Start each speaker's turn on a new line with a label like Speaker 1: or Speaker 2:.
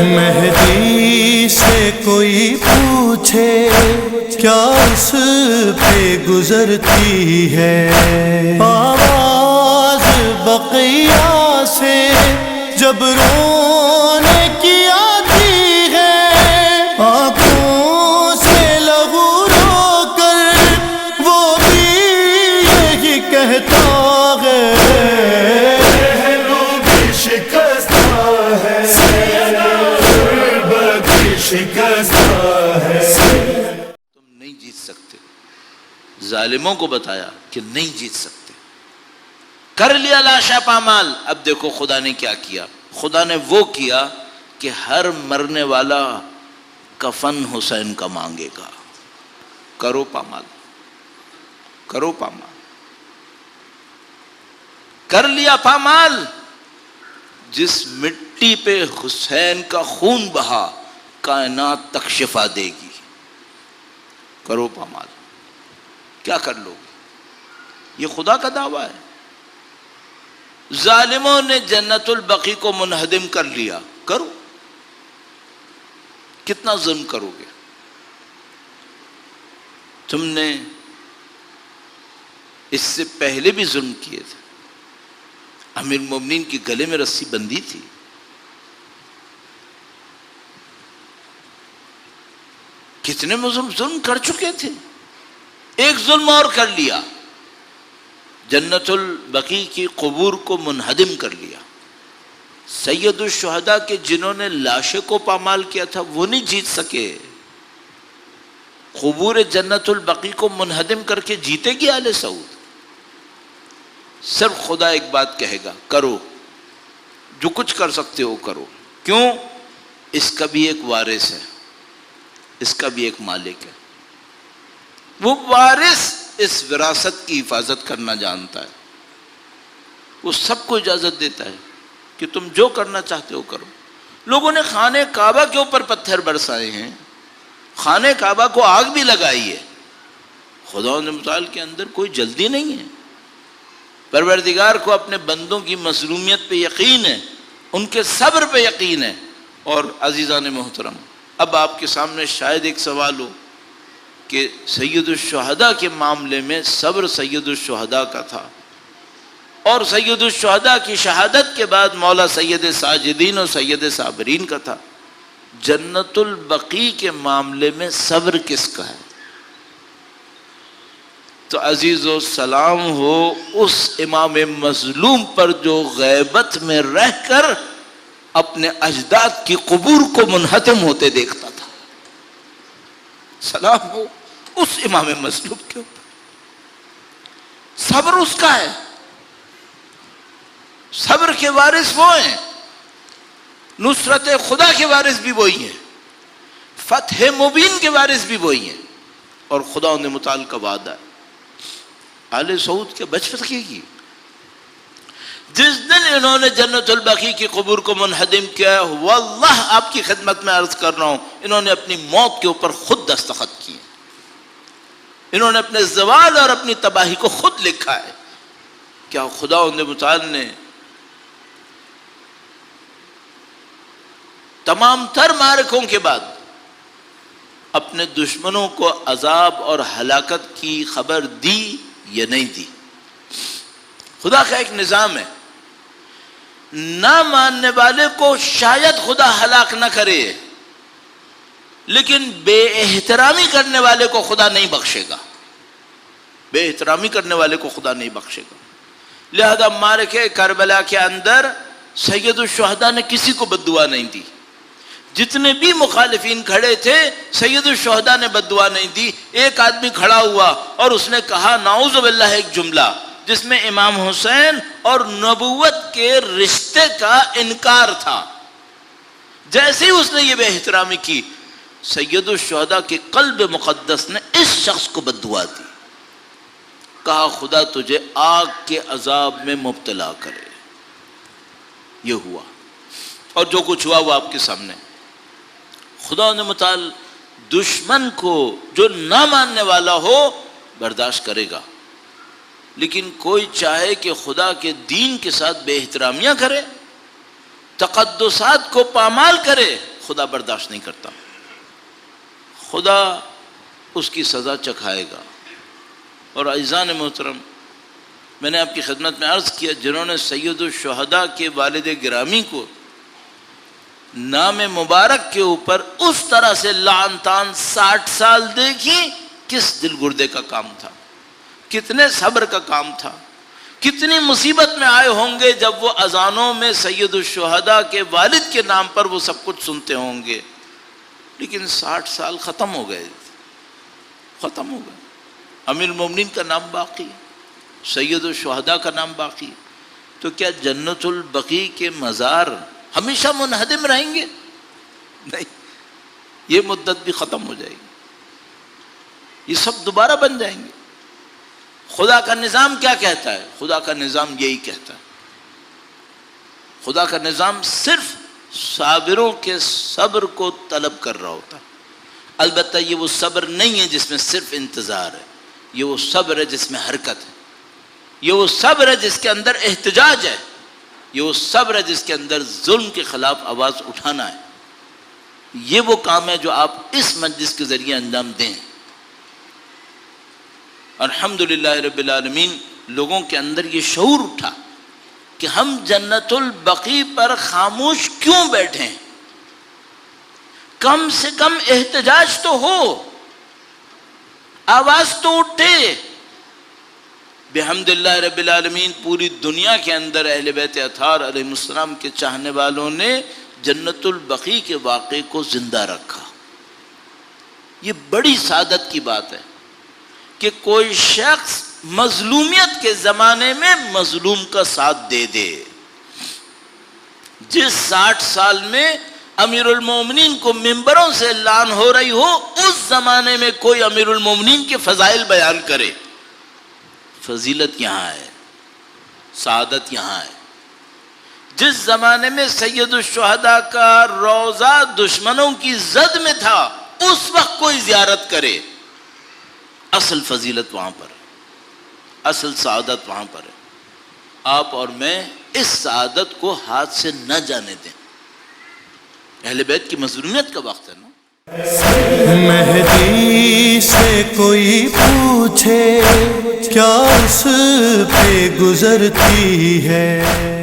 Speaker 1: مہدی سے کوئی پوچھے کیا اس پہ گزرتی ہے، آواز بقیہ سے جب رونے کی آتی ہے، آنکھوں سے لہو رو کر وہ بھی یہی کہتا ہے،
Speaker 2: تم نہیں جیت سکتے. ظالموں کو بتایا کہ نہیں جیت سکتے. کر لیا لاشا پامال. اب دیکھو خدا نے کیا کیا. خدا نے وہ کیا کہ ہر مرنے والا کفن حسین کا مانگے گا. کرو پامال، کرو پامال. کر لیا پامال. جس مٹی پہ حسین کا خون بہا کائنات تک شفا دے گی. کرو پامال. کیا کر لو گے؟ یہ خدا کا دعویٰ ہے. ظالموں نے جنت البقیع کو منہدم کر لیا. کرو. کتنا ظلم کرو گے؟ تم نے اس سے پہلے بھی ظلم کیے تھے. امیر المومنین کی گلے میں رسی بندھی تھی. کتنے ظلم کر چکے تھے. ایک ظلم اور کر لیا. جنت البقیع کی قبور کو منہدم کر لیا. سید الشہداء کے جنہوں نے لاشیں کو پامال کیا تھا وہ نہیں جیت سکے. قبور جنت البقیع کو منہدم کر کے جیتے گی آل سعود؟ صرف خدا ایک بات کہے گا، کرو. جو کچھ کر سکتے ہو کرو. کیوں؟ اس کا بھی ایک وارث ہے، اس کا بھی ایک مالک ہے. وہ وارث اس وراثت کی حفاظت کرنا جانتا ہے. وہ سب کو اجازت دیتا ہے کہ تم جو کرنا چاہتے ہو کرو. لوگوں نے خانہ کعبہ کے اوپر پتھر برسائے ہیں، خانہ کعبہ کو آگ بھی لگائی ہے. خدا متعال کے اندر کوئی جلدی نہیں ہے. پروردگار کو اپنے بندوں کی مظلومیت پہ یقین ہے، ان کے صبر پہ یقین ہے. اور عزیزان محترم، اب آپ کے سامنے شاید ایک سوال ہو کہ سید الشہداء کے معاملے میں صبر سید الشہداء کا تھا، اور سید الشہداء کی شہادت کے بعد مولا سید ساجدین اور سید صابرین کا تھا. جنت البقیع کے معاملے میں صبر کس کا ہے؟ تو عزیزو سلام ہو اس امام مظلوم پر جو غیبت میں رہ کر اپنے اجداد کی قبور کو منہدم ہوتے دیکھتا تھا. سلام ہو اس امام مظلوم کے اوپر. صبر اس کا ہے. صبر کے وارث وہ ہیں، نصرت خدا کے وارث بھی وہی ہیں، فتح مبین کے وارث بھی وہی ہیں. اور خدا نے متعال کا وعدہ ہے آل سعود کے بچ سکے گی. جس دن انہوں نے جنت البقیع کی قبور کو منہدم کیا، واللہ آپ کی خدمت میں عرض کر رہا ہوں، انہوں نے اپنی موت کے اوپر خود دستخط کیے. انہوں نے اپنے زوال اور اپنی تباہی کو خود لکھا ہے. کیا خدا متعال نے تمام تر معرکوں کے بعد اپنے دشمنوں کو عذاب اور ہلاکت کی خبر دی یا نہیں دی؟ خدا کا ایک نظام ہے، نہ ماننے والے کو شاید خدا ہلاک نہ کرے، لیکن بے احترامی کرنے والے کو خدا نہیں بخشے گا. بے احترامی کرنے والے کو خدا نہیں بخشے گا. لہذا معرکہ کربلا کے اندر سید الشہداء نے کسی کو بد دعا نہیں دی. جتنے بھی مخالفین کھڑے تھے سید الشہداء نے بد دعا نہیں دی. ایک آدمی کھڑا ہوا اور اس نے کہا نعوذ باللہ، ایک جملہ جس میں امام حسین اور نبوت کے رشتے کا انکار تھا. جیسے ہی اس نے یہ بے احترامی کی، سید الشہداء کے قلب مقدس نے اس شخص کو بد دعا دی. کہا خدا تجھے آگ کے عذاب میں مبتلا کرے. یہ ہوا، اور جو کچھ ہوا وہ آپ کے سامنے. خدا نے متعال دشمن کو جو نہ ماننے والا ہو برداشت کرے گا، لیکن کوئی چاہے کہ خدا کے دین کے ساتھ بے احترامیاں کرے، تقدسات کو پامال کرے، خدا برداشت نہیں کرتا، خدا اس کی سزا چکھائے گا۔ اور عزیزان محترم، میں نے آپ کی خدمت میں عرض کیا، جنہوں نے سید الشہداء کے والد گرامی کو نام مبارک کے اوپر اس طرح سے لعن تان 60 سال دیکھی، کس دل گردے کا کام تھا، کتنے صبر کا کام تھا، کتنی مصیبت میں آئے ہوں گے جب وہ اذانوں میں سید الشہداء کے والد کے نام پر وہ سب کچھ سنتے ہوں گے۔ لیکن 60 سال ختم ہو گئے، ختم ہو گئے۔ امیر المومنین کا نام باقی، سید الشہداء کا نام باقی، تو کیا جنت البقیع کے مزار ہمیشہ منہدم رہیں گے؟ نہیں، یہ مدت بھی ختم ہو جائے گی، یہ سب دوبارہ بن جائیں گے۔ خدا کا نظام کیا کہتا ہے؟ خدا کا نظام یہی کہتا ہے، خدا کا نظام صرف صابروں کے صبر کو طلب کر رہا ہوتا ہے۔ البتہ یہ وہ صبر نہیں ہے جس میں صرف انتظار ہے، یہ وہ صبر ہے جس میں حرکت ہے، یہ وہ صبر ہے جس کے اندر احتجاج ہے، یہ وہ صبر ہے جس کے اندر ظلم کے خلاف آواز اٹھانا ہے۔ یہ وہ کام ہے جو آپ اس مجلس کے ذریعے انجام دیں۔ الحمدللہ رب العالمین، لوگوں کے اندر یہ شعور اٹھا کہ ہم جنت البقیع پر خاموش کیوں بیٹھے ہیں؟ کم سے کم احتجاج تو ہو، آواز تو اٹھے۔ بحمدللہ رب العالمین، پوری دنیا کے اندر اہل بیت اطہار علیہ السلام کے چاہنے والوں نے جنت البقیع کے واقعے کو زندہ رکھا۔ یہ بڑی سعادت کی بات ہے کہ کوئی شخص مظلومیت کے زمانے میں مظلوم کا ساتھ دے دے۔ جس 60 سال میں امیر المومنین کو ممبروں سے اعلان ہو رہی ہو، اس زمانے میں کوئی امیر المومنین کے فضائل بیان کرے۔ فضیلت یہاں ہے، سعادت یہاں ہے۔ جس زمانے میں سید الشہداء کا روضہ دشمنوں کی زد میں تھا، اس وقت کوئی زیارت کرے، اصل فضیلت وہاں پر، اصل سعادت وہاں پر ہے۔ آپ اور میں اس سعادت کو ہاتھ سے نہ جانے دیں۔ اہل بیت کی مظلومیت کا وقت ہے نا۔
Speaker 1: مہدی سے کوئی پوچھے کیا اس پہ گزرتی ہے